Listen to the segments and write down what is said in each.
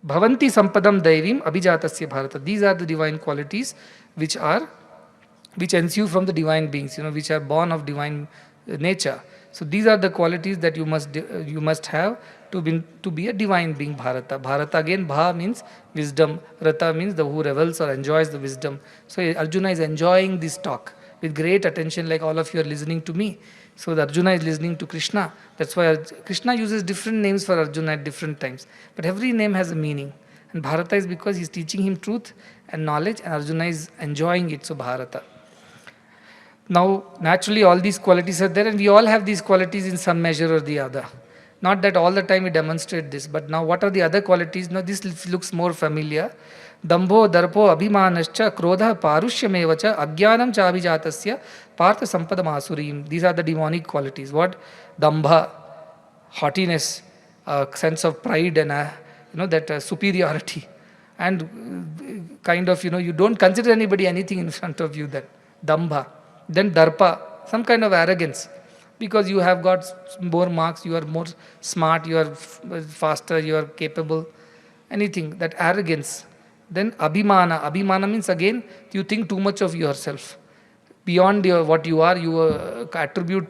Bhavanti sampadam daivim abhijatasya bharata. These are the divine qualities which ensue from the divine beings, which are born of divine nature. So these are the qualities that you must have to be a divine being, Bharata. Bharata again, Bha means wisdom, Rata means the who revels or enjoys the wisdom. So Arjuna is enjoying this talk with great attention, like all of you are listening to me. So the Arjuna is listening to Krishna. That's why Krishna uses different names for Arjuna at different times. But every name has a meaning. And Bharata is because he's teaching him truth and knowledge, and Arjuna is enjoying it. So Bharata. Now, naturally, all these qualities are there, and we all have these qualities in some measure or the other. Not that all the time we demonstrate this, but now what are the other qualities? Now, this looks more familiar. Dambho, darpo, abhimanascha, krodha, parushymevacha, ajnanam cha abhijatasya, partha sampadamasurim. These are the demonic qualities. What? Dambha, haughtiness, a sense of pride and that superiority. And kind of, you don't consider anybody anything in front of you then. Dambha. Then darpa, some kind of arrogance, because you have got more marks, you are more smart, you are faster, you are capable, anything, that arrogance. Then abhimana means again, you think too much of yourself. Beyond what you are, you attribute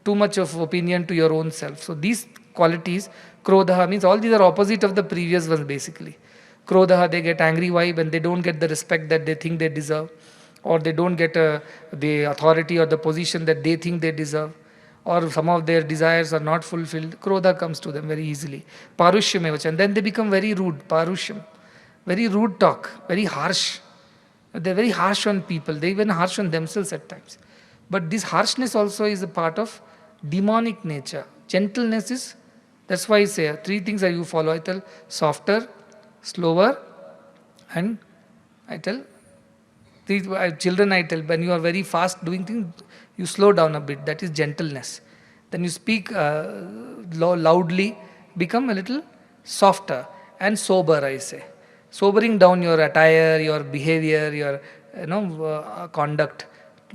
too much of opinion to your own self. So these qualities, krodha means all these are opposite of the previous ones basically. Krodha, they get angry. Why? When they don't get the respect that they think they deserve, or they don't get the authority or the position that they think they deserve, or some of their desires are not fulfilled, krodha comes to them very easily. Parushyam, and then they become very rude. Parushyam, very rude talk, very harsh. They're very harsh on people. They even harsh on themselves at times. But this harshness also is a part of demonic nature. Gentleness is, that's why I say, three things that you follow. I tell softer, slower, and I tell children, I tell, when you are very fast doing things, you slow down a bit. That is gentleness. Then you speak loudly, become a little softer and sober, I say. Sobering down your attire, your behavior, your conduct.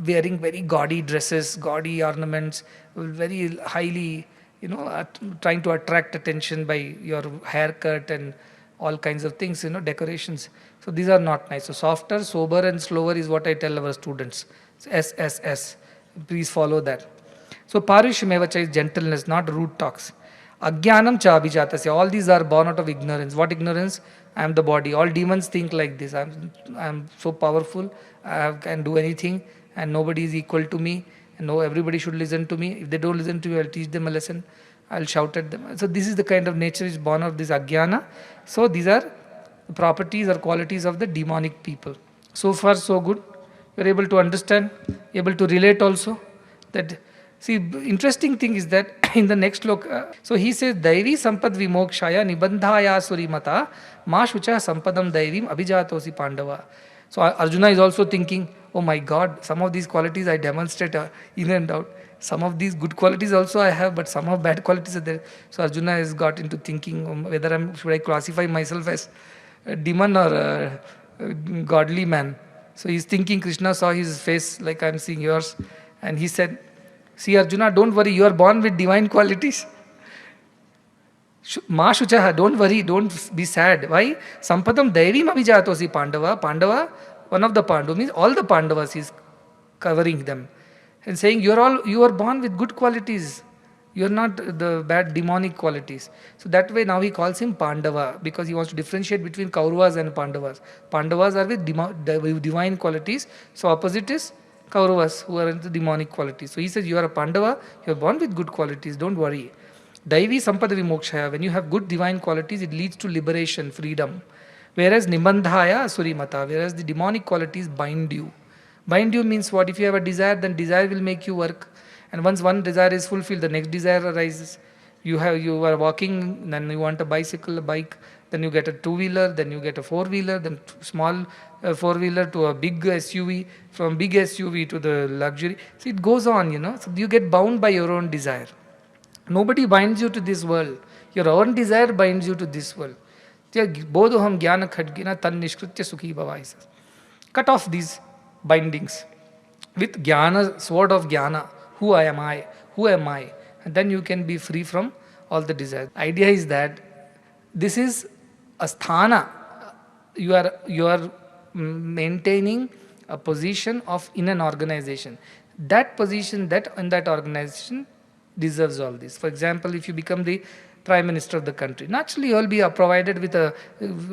Wearing very gaudy dresses, gaudy ornaments, very highly, trying to attract attention by your haircut and all kinds of things, decorations. So these are not nice. So softer, sober and slower is what I tell our students. So S. Please follow that. So Parishmevacha is gentleness, not rude talks. Ajnanam cha abhijatasya. All these are born out of ignorance. What ignorance? I am the body. All demons think like this. I am so powerful. I can do anything and nobody is equal to me. And no, everybody should listen to me. If they don't listen to me, I'll teach them a lesson. I'll shout at them. So this is the kind of nature which is born of this ajnana. So these are the properties or qualities of the demonic people. So far so good. You're able to understand, able to relate also. That, see, interesting thing is that in the next look, so he says, Daivi sampad vimokshaya nibandhaya surimata ma shucha sampadam daivim abhijatosi pandava. So Arjuna is also thinking, oh my God, some of these qualities I demonstrate in and out. Some of these good qualities also I have, but some of bad qualities are there. So Arjuna has got into thinking whether should I classify myself as a demon or a godly man. So he's thinking, Krishna saw his face like I'm seeing yours. And he said, see Arjuna, don't worry, you are born with divine qualities. Ma shuchaha, don't worry, don't be sad. Why? Sampadam daivim abhijatosi Pandava. Pandava, one of the Pandu means all the Pandavas is covering them. And saying you are born with good qualities. You are not the bad demonic qualities. So that way now he calls him Pandava because he wants to differentiate between Kauravas and Pandavas. Pandavas are with divine qualities. So opposite is Kauravas who are into demonic qualities. So he says you are a Pandava, you are born with good qualities, don't worry. Daivi sampada vimokshaya, when you have good divine qualities, it leads to liberation, freedom. Whereas nibandhaya asurimata, whereas the demonic qualities bind you. Bind you means what? If you have a desire, then desire will make you work. And once one desire is fulfilled, the next desire arises. You are walking, then you want a bicycle, a bike, then you get a two-wheeler, then you get a four-wheeler, then small four-wheeler to a big SUV, from big SUV to the luxury. So it goes on, So you get bound by your own desire. Nobody binds you to this world. Your own desire binds you to this world. Bodhoham jnana khadgina tan nishkritya sukhi bhava, he says. Cut off these bindings with jnana, sword of jnana. Who am I? Who am I? And then you can be free from all the desires. Idea is that this is a sthana. You are maintaining a position of in an organization. That position, that in that organization deserves all this. For example, if you become the prime minister of the country, naturally you will be provided with the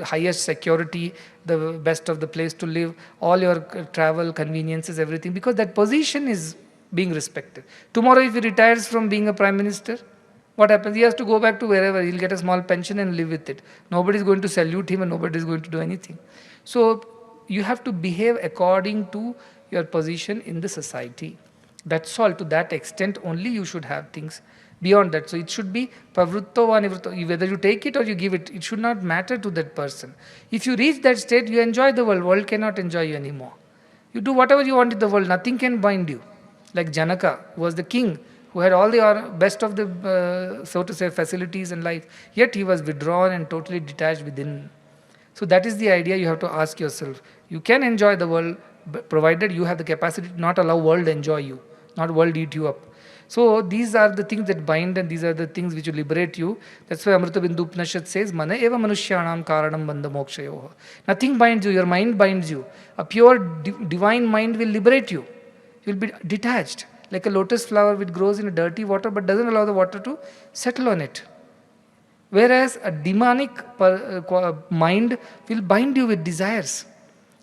highest security, the best of the place to live, all your travel conveniences, everything, because that position is being respected. Tomorrow if he retires from being a prime minister, what happens? He has to go back to wherever. He'll get a small pension and live with it. Nobody is going to salute him and nobody is going to do anything. So you have to behave according to your position in the society. That's all. To that extent only you should have things. Beyond that, so it should be pravritto va nivritto. Whether you take it or you give it, it should not matter to that person. If you reach that state, you enjoy the world. World cannot enjoy you anymore. You do whatever you want in the world. Nothing can bind you. Like Janaka, who was the king, who had all the best of the, so to say, facilities in life. Yet he was withdrawn and totally detached within. So that is the idea you have to ask yourself. You can enjoy the world, provided you have the capacity to not allow world to enjoy you, not world eat you up. So these are the things that bind and these are the things which will liberate you. That's why Amrita Bindu Upanishad says, Mana eva manushyanam karanam bandha mokshayoha. Nothing binds you, your mind binds you. A pure divine mind will liberate you. You will be detached. Like a lotus flower which grows in a dirty water but doesn't allow the water to settle on it. Whereas a demonic mind will bind you with desires.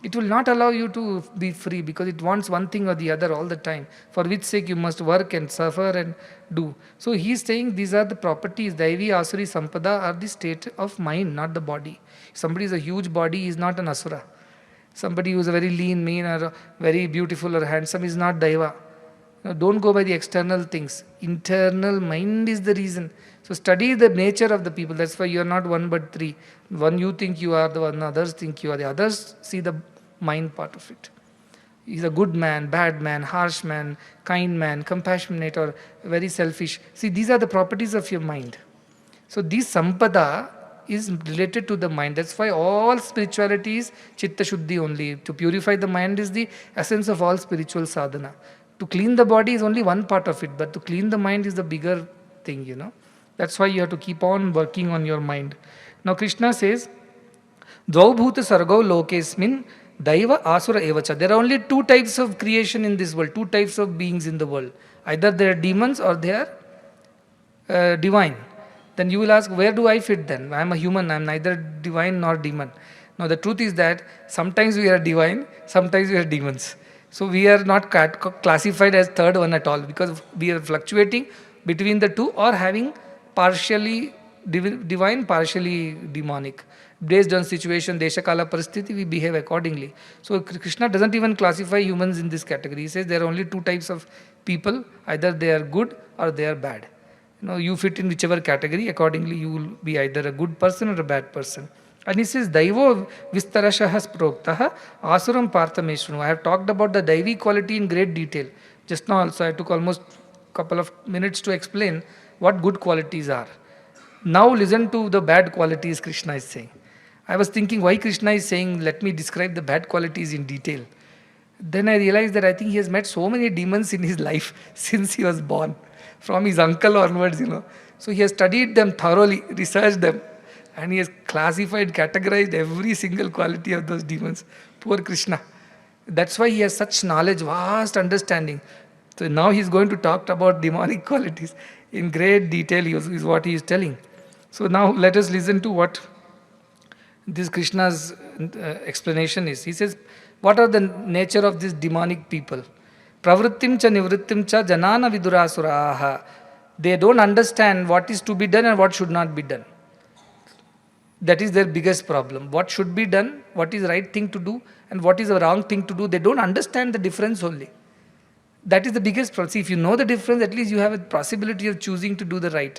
It will not allow you to be free because it wants one thing or the other all the time, for which sake you must work and suffer and do. So he is saying these are the properties, Daivi, Asuri, Sampada are the state of mind, not the body. If somebody is a huge body, he is not an Asura. Somebody who is a very lean, mean or very beautiful or handsome is not Daiva. Don't go by the external things. Internal mind is the reason. So study the nature of the people. That's why you are not one but three. One you think you are, the one others think you are. The others see the mind part of it. He's a good man, bad man, harsh man, kind man, compassionate or very selfish. See, these are the properties of your mind. So this sampada is related to the mind. That's why all spirituality is chitta shuddhi only. To purify the mind is the essence of all spiritual sadhana. To clean the body is only one part of it, but to clean the mind is the bigger thing, That's why you have to keep on working on your mind. Now Krishna says, Dvau bhuta sargau lokesmin daiva asura evacha. There are only two types of creation in this world, two types of beings in the world. Either they are demons or they are divine. Then you will ask, where do I fit then? I am a human, I am neither divine nor demon. Now the truth is that sometimes we are divine, sometimes we are demons. So we are not classified as third one at all because we are fluctuating between the two or having partially divine, partially demonic. Based on situation, desha kala paristiti, we behave accordingly. So Krishna doesn't even classify humans in this category. He says there are only two types of people, either they are good or they are bad. You fit in whichever category, accordingly you will be either a good person or a bad person. And he says, Daivo vistarashah sproktaha asuram parthameshvanu. I have talked about the Daivi quality in great detail. Just now also I took almost a couple of minutes to explain what good qualities are. Now listen to the bad qualities Krishna is saying. I was thinking why Krishna is saying, let me describe the bad qualities in detail. Then I realized that I think he has met so many demons in his life since he was born. From his uncle onwards, So he has studied them thoroughly, researched them. And he has classified, categorized every single quality of those demons. Poor Krishna. That's why he has such knowledge, vast understanding. So now he is going to talk about demonic qualities in great detail is what he is telling. So now let us listen to what this Krishna's explanation is. He says, what are the nature of these demonic people? Pravrittim cha nivrittim cha janana vidurasuraha. They don't understand what is to be done and what should not be done. That is their biggest problem. What should be done, what is the right thing to do, and what is the wrong thing to do. They don't understand the difference only. That is the biggest problem. See, if you know the difference, at least you have a possibility of choosing to do the right.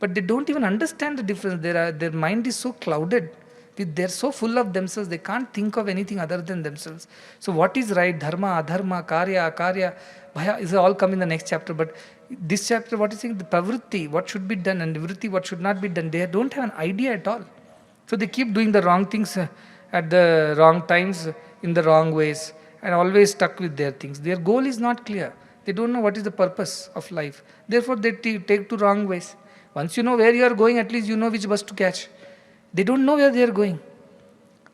But they don't even understand the difference. Their mind is so clouded. They're so full of themselves, they can't think of anything other than themselves. So what is right, dharma, adharma, karya, akarya, bhaya, is all come in the next chapter. But this chapter, what is saying, the pravritti, what should be done, and nivritti, what should not be done, they don't have an idea at all. So they keep doing the wrong things at the wrong times, in the wrong ways, and always stuck with their things. Their goal is not clear. They don't know what is the purpose of life. Therefore, they take to wrong ways. Once you know where you are going, at least you know which bus to catch. They don't know where they are going.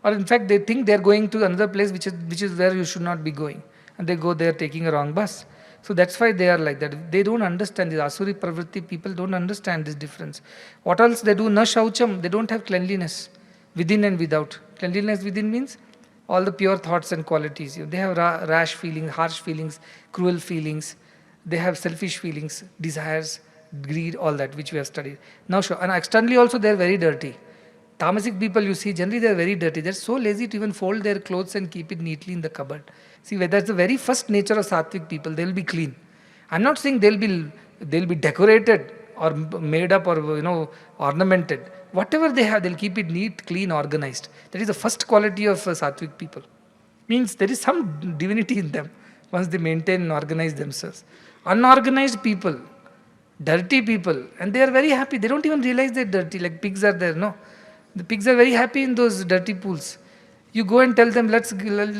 Or in fact, they think they are going to another place which is where you should not be going. And they go there taking a wrong bus. So that's why they are like that. They don't understand. The Asuri Pravritti people don't understand this difference. What else they do? Na shaucham. They don't have cleanliness within and without. Cleanliness within means all the pure thoughts and qualities. They have rash feelings, harsh feelings, cruel feelings. They have selfish feelings, desires, greed, all that which we have studied. Now, and externally also they are very dirty. Tamasic people you see, generally they are very dirty. They are so lazy to even fold their clothes and keep it neatly in the cupboard. See, that's the very first nature of Sattvic people. They will be clean. I'm not saying they'll be decorated or made up or ornamented. Whatever they have, they'll keep it neat, clean, organized. That is the first quality of Sattvic people. Means there is some divinity in them once they maintain and organize themselves. Unorganized people, dirty people, and they are very happy. They don't even realize they're dirty. Like pigs are there, no? The pigs are very happy in those dirty pools. You go and tell them,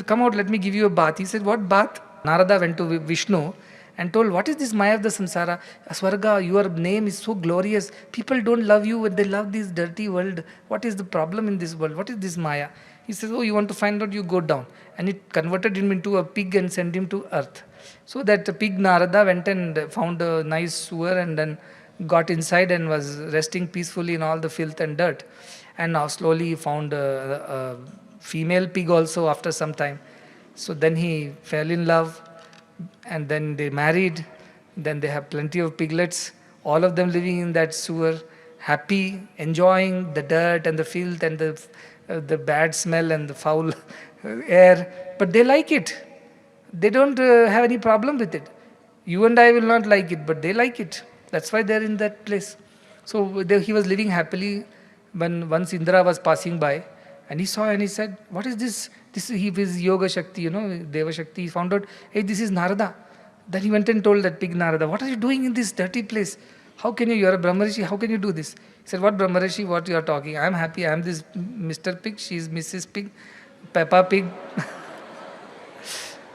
come out, let me give you a bath. He said, what bath? Narada went to Vishnu and told, what is this Maya of the samsara? Swarga, your name is so glorious. People don't love you when they love this dirty world. What is the problem in this world? What is this Maya? He says, oh, you want to find out, you go down. And it converted him into a pig and sent him to earth. So that pig Narada went and found a nice sewer and then got inside and was resting peacefully in all the filth and dirt. And now slowly he found a female pig also after some time. So then he fell in love and then they married. Then they have plenty of piglets, all of them living in that sewer, happy, enjoying the dirt and the filth and the bad smell and the foul air. But they like it. They don't have any problem with it. You and I will not like it, but they like it. That's why they're in that place. So he was living happily when once Indra was passing by and he saw and he said, what is this? This is Yoga Shakti, Deva Shakti. He found out, hey, this is Narada. Then he went and told that pig Narada, what are you doing in this dirty place? How can you're a Brahmarishi, how can you do this? He said, what Brahmarishi, what you are talking? I am happy, I am this Mr. Pig, she is Mrs. Pig, Peppa Pig.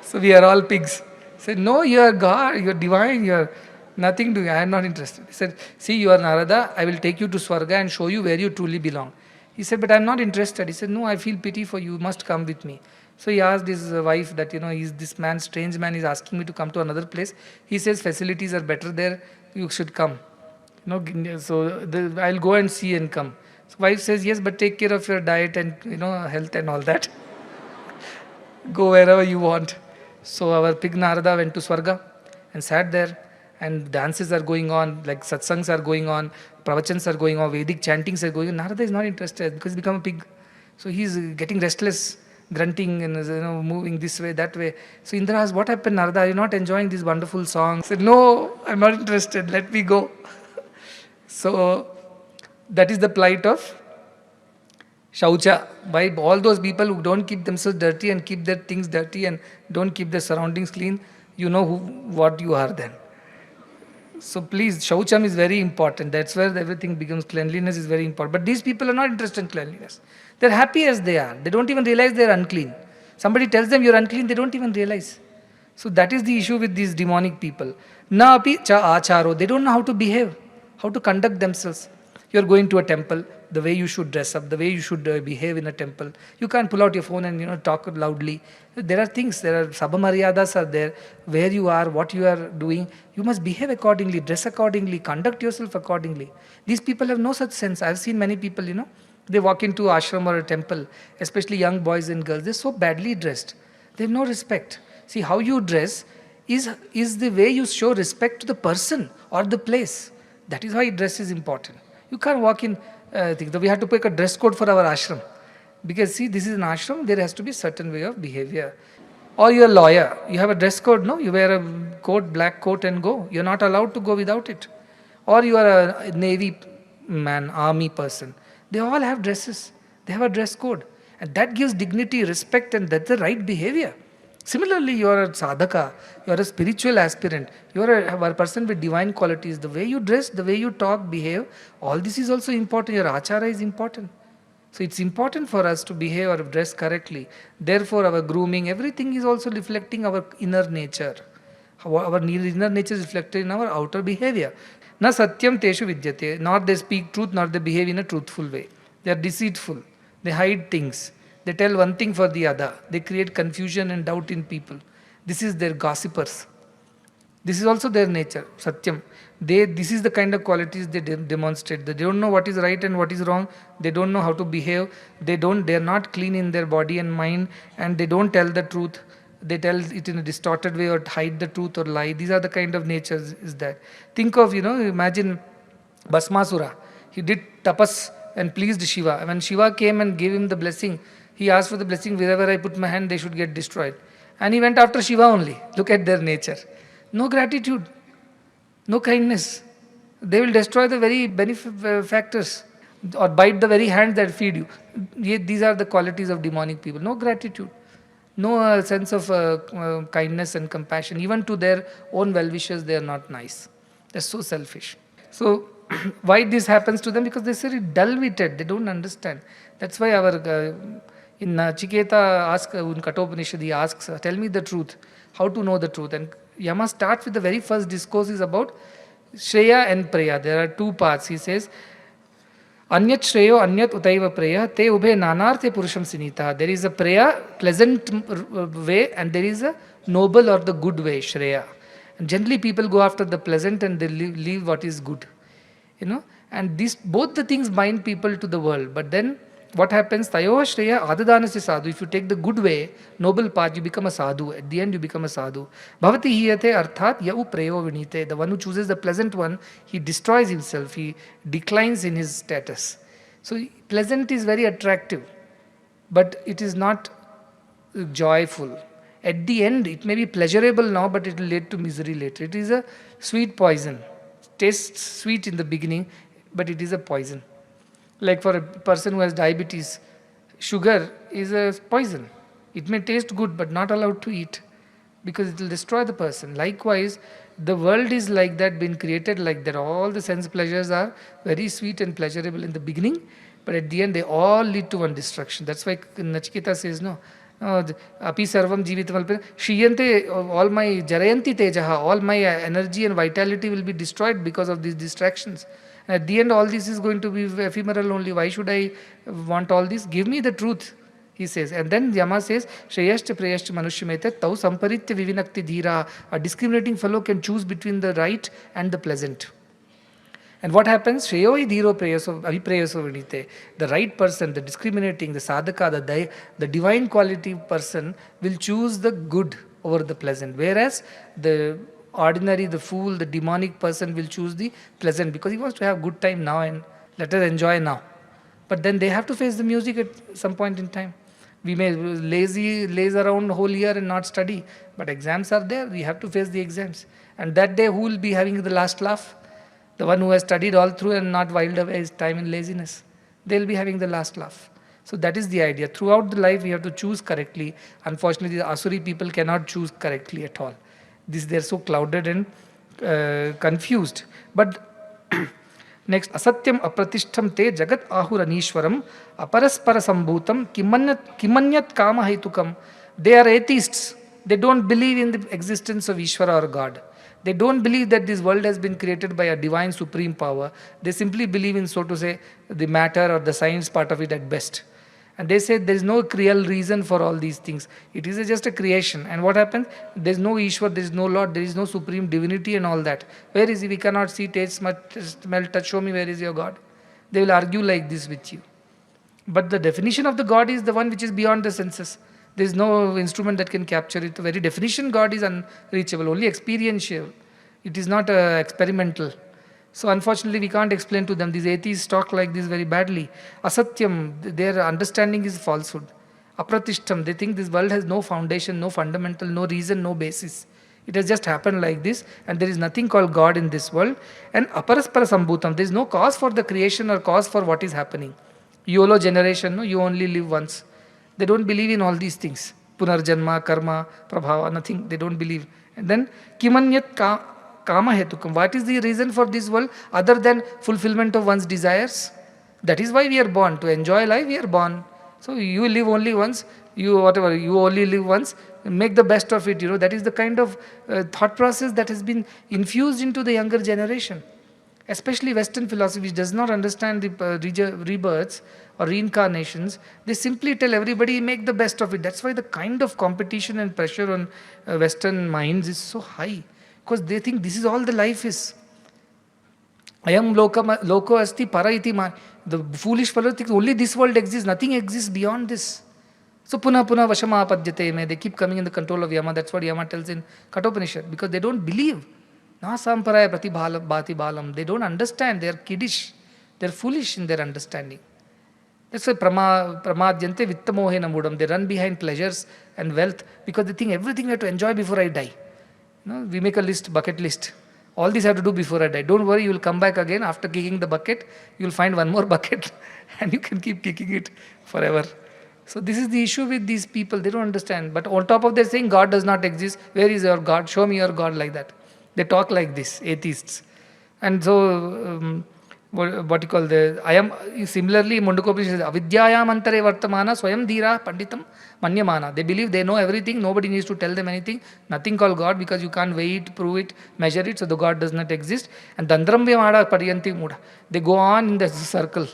So we are all pigs. He said, no, you are God, you are divine, you are nothing doing, I am not interested. He said, see, you are Narada, I will take you to Swarga and show you where you truly belong. He said, but I am not interested. He said, no, I feel pity for you, you must come with me. So he asked his wife that, is this man, strange man, is asking me to come to another place. He says, facilities are better there, you should come. So I'll go and see and come. So wife says, yes, but take care of your diet and, health and all that. Go wherever you want. So our pig Narada went to Swarga and sat there. And dances are going on, like satsangs are going on, pravachans are going on, Vedic chantings are going on. Narada is not interested because he's become a pig. So he's getting restless, grunting and moving this way, that way. So Indra asked, what happened, Narada? Are you not enjoying these wonderful songs? He said, no, I'm not interested. Let me go. So that is the plight of Shaucha. By all those people who don't keep themselves dirty and keep their things dirty and don't keep their surroundings clean, you know what you are then. So please, Shaucham is very important. That's where everything becomes, cleanliness is very important. But these people are not interested in cleanliness. They're happy as they are. They don't even realize they're unclean. Somebody tells them you're unclean, they don't even realize. So that is the issue with these demonic people. Na api cha acharo. They don't know how to behave, how to conduct themselves. You're going to a temple, the way you should dress up, the way you should behave in a temple. You can't pull out your phone and talk loudly. There are things, there are sabhamaryadas are there, where you are, what you are doing. You must behave accordingly, dress accordingly, conduct yourself accordingly. These people have no such sense. I've seen many people, they walk into ashram or a temple, especially young boys and girls, they're so badly dressed. They have no respect. See, how you dress is the way you show respect to the person or the place. That is why dress is important. You can't walk in, we have to pick a dress code for our ashram. Because see, this is an ashram, there has to be a certain way of behavior. Or you're a lawyer, you have a dress code, no? You wear a coat, black coat and go. You're not allowed to go without it. Or you are a navy man, army person. They all have dresses. They have a dress code. And that gives dignity, respect, and that's the right behavior. Similarly, you are a sadhaka, you are a spiritual aspirant, you are a person with divine qualities. The way you dress, the way you talk, behave, all this is also important. Your achara is important. So it's important for us to behave or dress correctly. Therefore, our grooming, everything is also reflecting our inner nature. Our inner nature is reflected in our outer behavior. Na satyam teshu vidyate. Not they speak truth, nor they behave in a truthful way. They are deceitful. They hide things. They tell one thing for the other. They create confusion and doubt in people. This is their gossipers. This is also their nature, Satyam. This is the kind of qualities they demonstrate. They don't know what is right and what is wrong. They don't know how to behave. They are not clean in their body and mind, and they don't tell the truth. They tell it in a distorted way or hide the truth or lie. These are the kind of natures is that. Think of, imagine Bhasmasura. He did tapas and pleased Shiva. When Shiva came and gave him the blessing, he asked for the blessing, wherever I put my hand, they should get destroyed. And he went after Shiva only. Look at their nature. No gratitude, no kindness. They will destroy the very benefactors or bite the very hand that feed you. These are the qualities of demonic people. No gratitude, no sense of kindness and compassion. Even to their own well-wishers, they are not nice. They're so selfish. So, why this happens to them? Because they're very dull-witted. They don't understand. That's why in Chiketa asks, in Kathopanishad, he asks, tell me the truth. How to know the truth? And Yama starts with the very first discourse is about Shreya and Preya. There are two parts. He says, Anyat Shreyo, Anyat Utaiva Preya, Te Ubhe Nanarthe Purusham Sinita. There is a Preya, pleasant way, and there is a noble or the good way, Shreya. And generally people go after the pleasant and they leave what is good. And both the things bind people to the world. But then what happens? Tayoha Shreya Adadanasya Sadhu. If you take the good way, noble path, you become a sadhu. At the end, you become a sadhu. Bhavati hiyate arthat yau preyo vinite. The one who chooses the pleasant one, he destroys himself. He declines in his status. So pleasant is very attractive, but it is not joyful. At the end, it may be pleasurable now, but it will lead to misery later. It is a sweet poison. Tastes sweet in the beginning, but it is a poison. Like for a person who has diabetes, sugar is a poison. It may taste good, but not allowed to eat because it will destroy the person. Likewise, the world is like that, been created like that. All the sense pleasures are very sweet and pleasurable in the beginning, but at the end they all lead to one destruction. That's why Nachiketa says, no, api sarvam jivitam shiyante, all my jarayanti tejaha, all my energy and vitality will be destroyed because of these distractions. At the end, all this is going to be ephemeral only. Why should I want all this? Give me the truth, he says. And then Yama says, Shreyashcha Preyashcha Manushyametat Tau Samparitya Vivinakti Dhira. A discriminating fellow can choose between the right and the pleasant. And what happens? Shreyo Dhiro Avipreyaso Vinite. The right person, the discriminating, the sadhaka, the divine quality person will choose the good over the pleasant. Whereas the ordinary, the fool, the demonic person will choose the pleasant because he wants to have good time now and let us enjoy now. But then they have to face the music at some point in time. We may laze around the whole year and not study, but exams are there. We have to face the exams. And that day, who will be having the last laugh? The one who has studied all through and not whiled away his time in laziness. They will be having the last laugh. So that is the idea. Throughout the life, we have to choose correctly. Unfortunately, the Asuri people cannot choose correctly at all. They are so clouded and confused. But next, asatyam apratishtham te jagat ahuranishwaram aparaspara sambhutam kimanyat kama hetukam. They are atheists. They don't believe in the existence of Ishvara or God. They don't believe that this world has been created by a divine supreme power. They simply believe in, so to say, the matter or the science part of it at best. And they say there is no real reason for all these things. It is just a creation. And what happens? There is no Ishwar, there is no Lord, there is no supreme divinity and all that. Where is he? We cannot see, taste, smell, touch. Show me where is your God. They will argue like this with you. But the definition of the God is the one which is beyond the senses. There is no instrument that can capture it. The very definition God is unreachable, only experiential. It is not experimental. So unfortunately we can't explain to them. These atheists talk like this very badly. Asatyam, their understanding is falsehood. Apratishtam, they think this world has no foundation, no fundamental, no reason, no basis. It has just happened like this and there is nothing called God in this world. And aparaspara sambhutam, there is no cause for the creation or cause for what is happening. YOLO generation, no, you only live once. They don't believe in all these things. Punarjanma, karma, prabhava, nothing. They don't believe. And then kimanyat kama hetukam. What is the reason for this world other than fulfillment of one's desires? That is why we are born. To enjoy life, we are born. So you live only once. You only live once. Make the best of it. That is the kind of thought process that has been infused into the younger generation. Especially Western philosophy, which does not understand the rebirths or reincarnations, they simply tell everybody make the best of it. That's why the kind of competition and pressure on Western minds is so high, because they think this is all the life is. Ayam loko asti para iti ma. The foolish fellow thinks only this world exists, nothing exists beyond this. So punah punah vashama apadyate me. They keep coming in the control of Yama. That's what Yama tells in Kathopanishad, because they don't believe. Na samparaya bhati balam. They don't understand. They are kiddish. They are foolish in their understanding. That's why pramadyante vittamohena mudam. They run behind pleasures and wealth because they think everything I have to enjoy before I die. We make a list, bucket list. All these I have to do before I die. Don't worry, you will come back again after kicking the bucket. You will find one more bucket and you can keep kicking it forever. So this is the issue with these people. They don't understand. But on top of that saying God does not exist. Where is your God? Show me your God, like that. They talk like this, atheists. And so what you call I am similarly Mundukopi says avidyayam antare vartamana swayam dhira panditam manyamana. They believe they know everything, nobody needs to tell them anything, nothing called God, because you can't weigh it, prove it, measure it, so the God does not exist. And dandramvyamada pariyanti muda. They go on in the circle.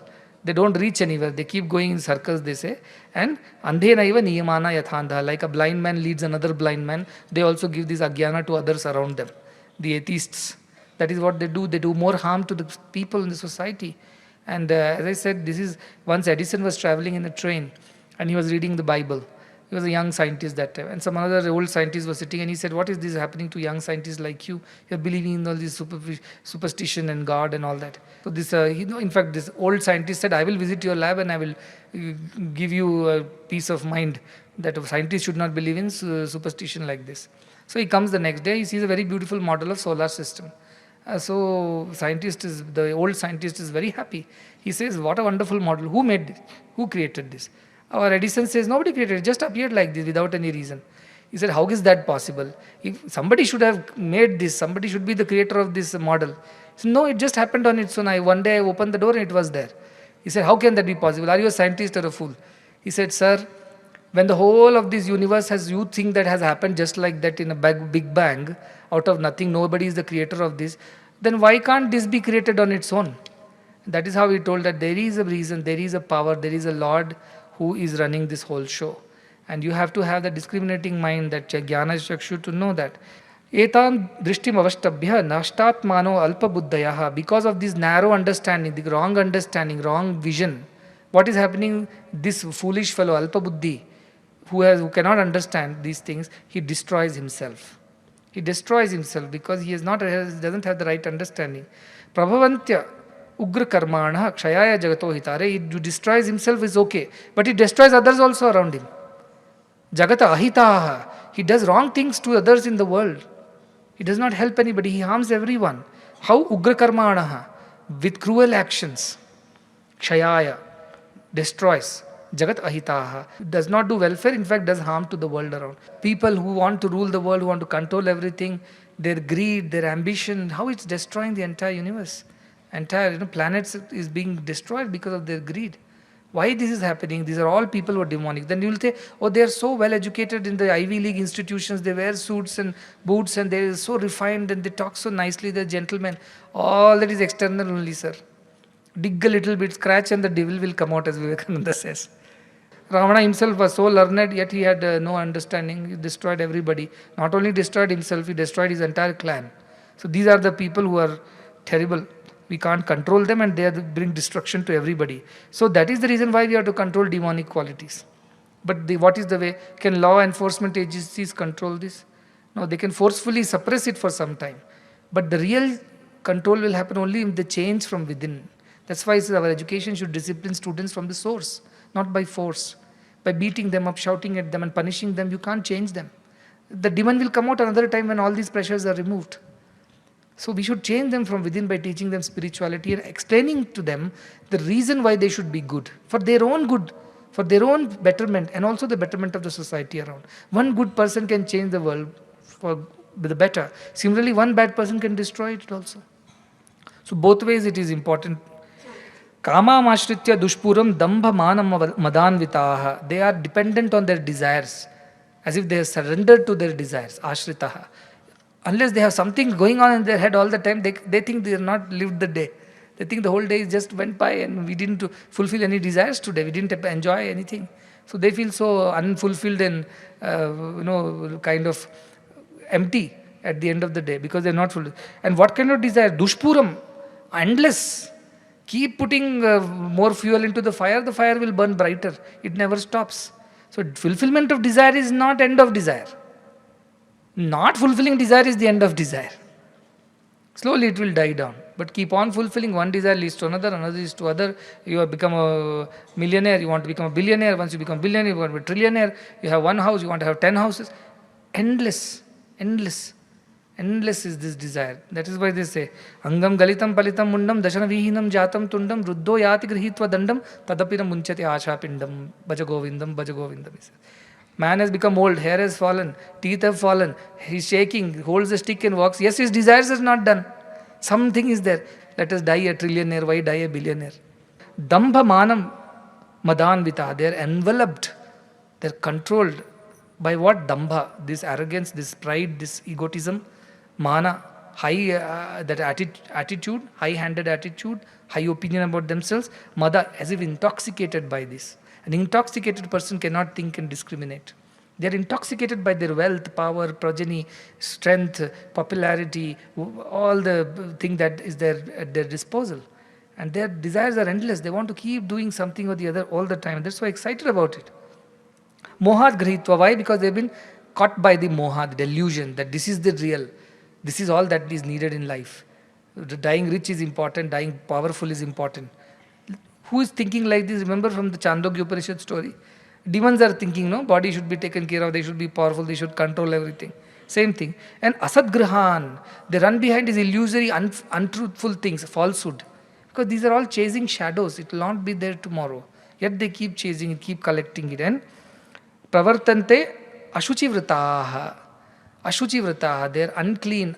They don't reach anywhere. They keep going in circles, they say. And andhena iva niyamana yathanda. Like a blind man leads another blind man, they also give this agyana to others around them, the atheists. That is what they do. They do more harm to the people in the society. And as I said, this is, once Edison was traveling in a train and he was reading the Bible. He was a young scientist that time. And some other old scientist was sitting and he said, what is this happening to young scientists like you? You're believing in all this superstition and God and all that. So this, in fact, this old scientist said, I will visit your lab and I will give you a peace of mind that a scientist should not believe in superstition like this. So he comes the next day, he sees a very beautiful model of solar system. So the old scientist is very happy. He says, what a wonderful model. Who made this? Who created this? Our Edison says, nobody created it. It just appeared like this without any reason. He said, how is that possible? If somebody should have made this, somebody should be the creator of this model. He said, no, it just happened on its own. One day I opened the door and it was there. He said, how can that be possible? Are you a scientist or a fool? He said, sir, when the whole of this universe you think that has happened just like that in a big bang, out of nothing, nobody is the creator of this, then why can't this be created on its own? That is how he told that there is a reason, there is a power, there is a Lord who is running this whole show. And you have to have the discriminating mind, that jnana chakshu, to know that. Etan drishtim avashtabhya nashtatmano alpa buddhayaha. Because of this narrow understanding, the wrong understanding, wrong vision, what is happening? This foolish fellow, alpa buddhi, who cannot understand these things, he destroys himself. He destroys himself because he doesn't have the right understanding. Prabhavantya ugra karmana kshayaya jagato hitare. He destroys himself is okay, but he destroys others also around him. Jagata ahitaha. He does wrong things to others in the world. He does not help anybody. He harms everyone. How? Ugra karmana. With cruel actions. Kshayaya. Destroys. Jagat ahitaha. Does not do welfare, in fact does harm to the world around. People who want to rule the world, who want to control everything, their greed, their ambition, how it's destroying the entire universe. Entire planets is being destroyed because of their greed. Why this is happening? These are all people who are demonic. Then you will say, oh, they are so well educated in the Ivy League institutions, they wear suits and boots and they are so refined and they talk so nicely, they're gentlemen. All that is external only, sir. Dig a little bit, scratch and the devil will come out, as Vivekananda says. Ravana himself was so learned, yet he had no understanding. He destroyed everybody. Not only destroyed himself, he destroyed his entire clan. So these are the people who are terrible. We can't control them and they bring destruction to everybody. So that is the reason why we have to control demonic qualities. But what is the way? Can law enforcement agencies control this? No, they can forcefully suppress it for some time. But the real control will happen only if they change from within. That's why our education should discipline students from the source, not by force. By beating them up, shouting at them and punishing them, you can't change them. The demon will come out another time when all these pressures are removed. So we should change them from within by teaching them spirituality and explaining to them the reason why they should be good, for their own good, for their own betterment and also the betterment of the society around. One good person can change the world for the better. Similarly, one bad person can destroy it also. So both ways it is important. Kama mashritya dushpuram dambha manam madanvitaha. They are dependent on their desires, as if they have surrendered to their desires. Ashritaha. Unless they have something going on in their head all the time, they think they have not lived the day. They think the whole day just went by and we didn't fulfill any desires today. We didn't enjoy anything. So they feel so unfulfilled and kind of empty at the end of the day because they're not full. And what kind of desire? Dushpuram, endless. Keep putting more fuel into the fire will burn brighter. It never stops. So fulfillment of desire is not end of desire. Not fulfilling desire is the end of desire. Slowly it will die down. But keep on fulfilling. One desire leads to another, another leads to other. You have become a millionaire, you want to become a billionaire. Once you become a billionaire, you want to be a trillionaire. You have one house, you want to have 10 houses. Endless, endless. Endless is this desire. That is why they say, Angam galitam palitam mundam dashana vihinam jatam tundam ruddho yati grihitva dandam tadapira munchati asha pindam bhajagovindam bhajagovindam. Man has become old, hair has fallen, teeth have fallen, he's shaking, holds the stick and walks. Yes, his desires are not done. Something is there. Let us die a trillionaire, why die a billionaire? Dambha manam madanvita, they are enveloped, they are controlled by what? Dambha, this arrogance, this pride, this egotism, mana, high that attitude, high-handed attitude, high opinion about themselves, mada, as if intoxicated by this. An intoxicated person cannot think and discriminate. They are intoxicated by their wealth, power, progeny, strength, popularity, all the thing that is there at their disposal. And their desires are endless. They want to keep doing something or the other all the time. They're so excited about it. Mohat grihitva. Why? Because they've been caught by the moha, the delusion that this is the real. This is all that is needed in life. Dying rich is important. Dying powerful is important. Who is thinking like this? Remember from the Chandogya Upanishad story? Demons are thinking, no, body should be taken care of, they should be powerful, they should control everything. Same thing. And asadgrahan, they run behind these illusory, untruthful things, falsehood. Because these are all chasing shadows, it will not be there tomorrow. Yet they keep chasing it, keep collecting it. And pravartante ashuchivrataha. Ashuchivrataha, they are unclean,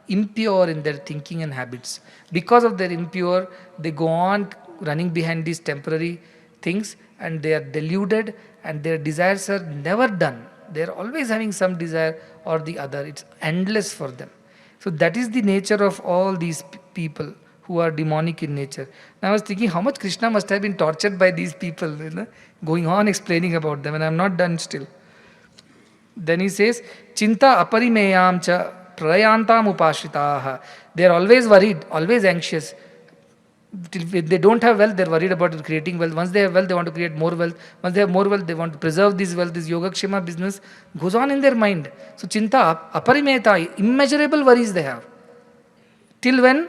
impure in their thinking and habits. Because of their impure, they go on running behind these temporary things and they are deluded and their desires are never done. They are always having some desire or the other. It's endless for them. So that is the nature of all these people who are demonic in nature. Now I was thinking how much Krishna must have been tortured by these people, going on explaining about them, and I'm not done still. Then he says, Chinta aparimeyam cha prayantam upashritaha. They are always worried, always anxious. If they don't have wealth, they're worried about creating wealth. Once they have wealth, they want to create more wealth. Once they have more wealth, they want to preserve this wealth. This yogakshema business goes on in their mind. So chinta, aparimeta, immeasurable worries they have. Till when?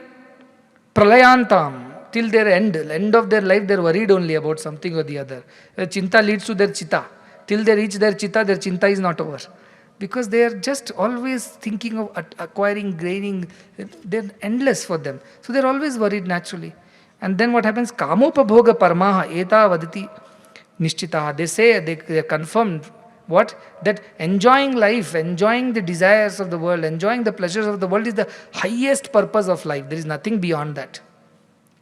Pralayantam, till their end of their life, they're worried only about something or the other. Chinta leads to their chitta. Till they reach their chitta, their chinta is not over. Because they are just always thinking of acquiring, gaining. They're endless for them. So they're always worried naturally. And then what happens? Kamopabhoga parmaha eta vaditi nishchitaha. They say, they are confirmed. What? That enjoying life, enjoying the desires of the world, enjoying the pleasures of the world is the highest purpose of life. There is nothing beyond that.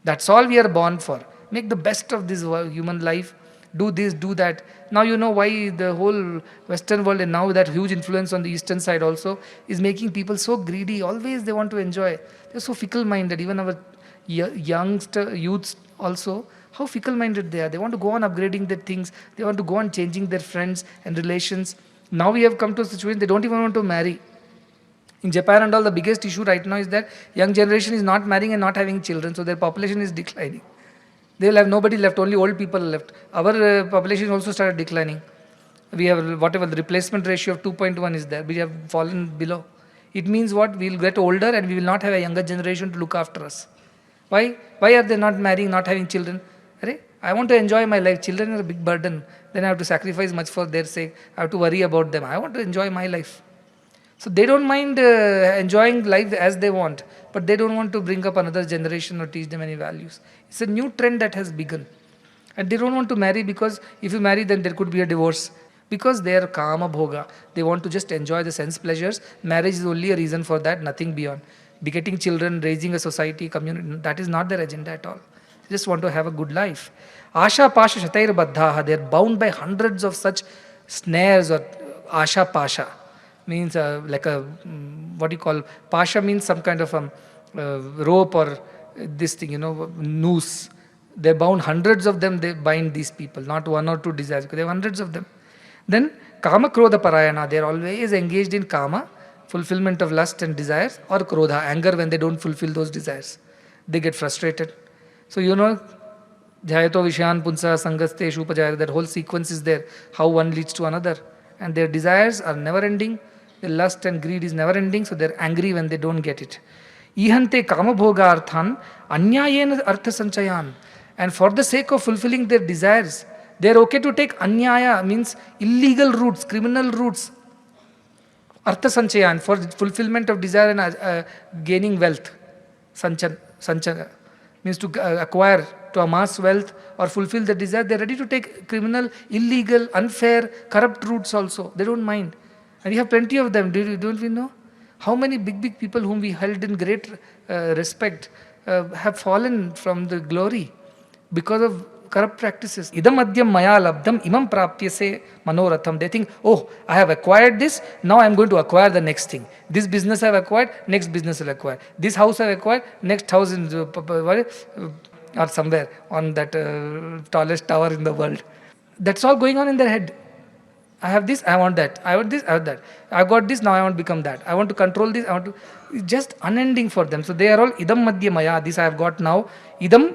That's all we are born for. Make the best of this human life. Do this, do that. Now you know why the whole Western world and now that huge influence on the Eastern side also is making people so greedy. Always they want to enjoy. They're so fickle-minded. Even our youths also, how fickle-minded they are. They want to go on upgrading their things. They want to go on changing their friends and relations. Now we have come to a situation they don't even want to marry. In Japan and all, the biggest issue right now is that young generation is not marrying and not having children, so their population is declining. They will have nobody left, only old people left. Our population also started declining. We have whatever the replacement ratio of 2.1 is there. We have fallen below. It means what? We will get older and we will not have a younger generation to look after us. Why? Why are they not marrying, not having children? I want to enjoy my life. Children are a big burden. Then I have to sacrifice much for their sake. I have to worry about them. I want to enjoy my life. So they don't mind enjoying life as they want, but they don't want to bring up another generation or teach them any values. It's a new trend that has begun. And they don't want to marry because if you marry, then there could be a divorce. Because they are kama bhoga. They want to just enjoy the sense pleasures. Marriage is only a reason for that, nothing beyond. Begetting children, raising a society, community, that is not their agenda at all. They just want to have a good life. Asha pasha shatair baddhaha. They are bound by hundreds of such snares or asha pasha. Means like a, what you call, pasha means some kind of rope or this thing, noose. They're bound, hundreds of them, they bind these people, not one or two desires, they have hundreds of them. Then kama krodha parayana, they're always engaged in kama, fulfillment of lust and desires, or krodha, anger when they don't fulfill those desires. They get frustrated. So Jhayato Vishayan Punsa Sangaste Shupajaya, that whole sequence is there, how one leads to another. And their desires are never ending, their lust and greed is never ending, so they're angry when they don't get it. Ihante kama bhoga arthan anyayena artha sanchayan. And for the sake of fulfilling their desires, they are okay to take anyaya, means illegal routes, criminal routes. Artha sanchayan, for fulfillment of desire and gaining wealth. Sanchana means to acquire, to amass wealth or fulfill the desire. They are ready to take criminal, illegal, unfair, corrupt routes also. They don't mind. And we have plenty of them. Don't we know? How many big people whom we held in great respect have fallen from the glory because of corrupt practices. Idam adyam maya labdam imam prapyase manoratham. They think, oh, I have acquired this, now I am going to acquire the next thing. This business I have acquired, next business will acquire. This house I have acquired, next house in or somewhere on that tallest tower in the world. That's all going on in their head. I have this, I want that. I want this, I want that. I got this, now I want to become that. I want to control this, I want to... It's just unending for them. So they are all idam madhya maya. This I have got now. Idam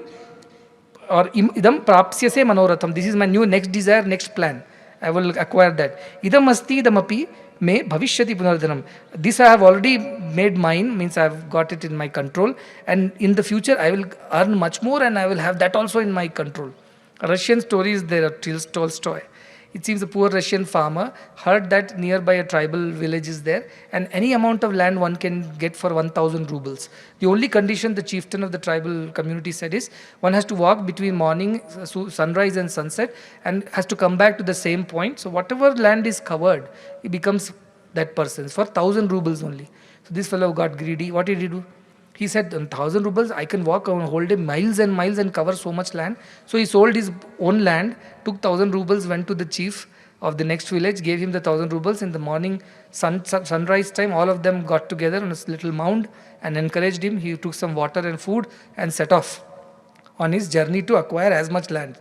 or idam prapsyase manoratham. This is my new next desire, next plan. I will acquire that. Idam asti idam api me bhavishyati punardhanam. This I have already made mine, means I have got it in my control. And in the future I will earn much more and I will have that also in my control. A Russian story is there of Tolstoy. It seems a poor Russian farmer heard that nearby a tribal village is there and any amount of land one can get for 1,000 rubles. The only condition the chieftain of the tribal community said is one has to walk between morning, sunrise and sunset and has to come back to the same point. So whatever land is covered, it becomes that person's for 1,000 rubles only. So this fellow got greedy. What did he do? He said, 1,000 rubles, I can walk on whole day miles and miles and cover so much land. So he sold his own land, took 1,000 rubles, went to the chief of the next village, gave him the 1,000 rubles. In the morning, sunrise time, all of them got together on a little mound and encouraged him. He took some water and food and set off on his journey to acquire as much land.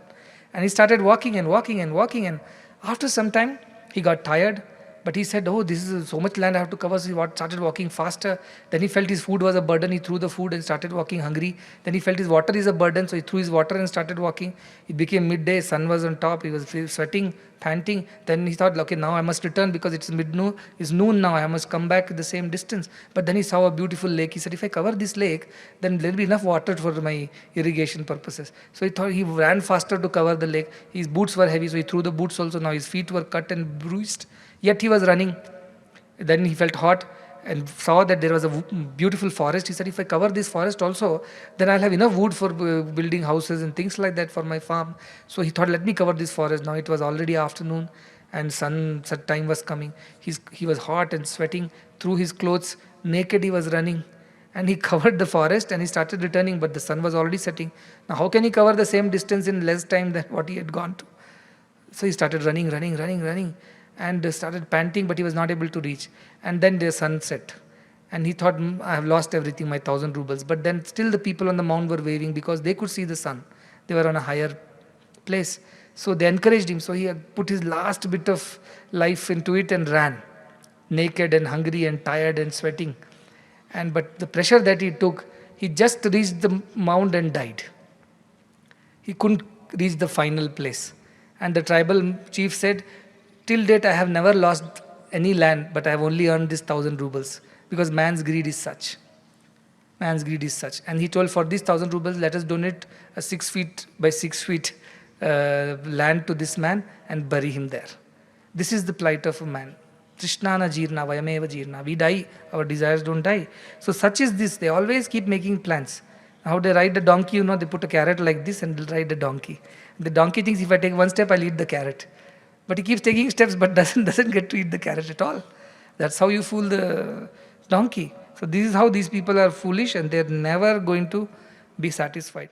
And he started walking and walking and walking. And after some time, he got tired. But he said, oh, this is so much land I have to cover. So he started walking faster. Then he felt his food was a burden. He threw the food and started walking hungry. Then he felt his water is a burden. So he threw his water and started walking. It became midday. Sun was on top. He was sweating, panting. Then he thought, okay, now I must return because it's noon. It's noon now. I must come back the same distance. But then he saw a beautiful lake. He said, if I cover this lake, then there will be enough water for my irrigation purposes. So he thought he ran faster to cover the lake. His boots were heavy. So he threw the boots also. Now his feet were cut and bruised. Yet he was running. Then he felt hot and saw that there was a beautiful forest. He said, if I cover this forest also, then I'll have enough wood for building houses and things like that for my farm. So he thought, let me cover this forest. Now it was already afternoon and sunset time was coming. He was hot and sweating. Through his clothes, naked he was running. And he covered the forest and he started returning, but the sun was already setting. Now how can he cover the same distance in less time than what he had gone to? So he started running. And started panting, but he was not able to reach. And then the sun set. And he thought, I have lost everything, my 1,000 rubles. But then still the people on the mound were waving because they could see the sun. They were on a higher place. So they encouraged him. So he had put his last bit of life into it and ran. Naked and hungry and tired and sweating. But the pressure that he took, he just reached the mound and died. He couldn't reach the final place. And the tribal chief said, till date I have never lost any land, but I have only earned this 1,000 rubles because man's greed is such. And he told, for these 1,000 rubles, let us donate a 6 feet by 6 feet land to this man and bury him there. This is the plight of a man. Trishnana jirna vayameva jirna. We die, our desires don't die. So such is this. They always keep making plans. How they ride the donkey, they put a carrot like this and they'll ride the donkey. The donkey thinks if I take one step, I'll eat the carrot. But he keeps taking steps but doesn't get to eat the carrot at all. That's how you fool the donkey. So this is how these people are foolish and they're never going to be satisfied.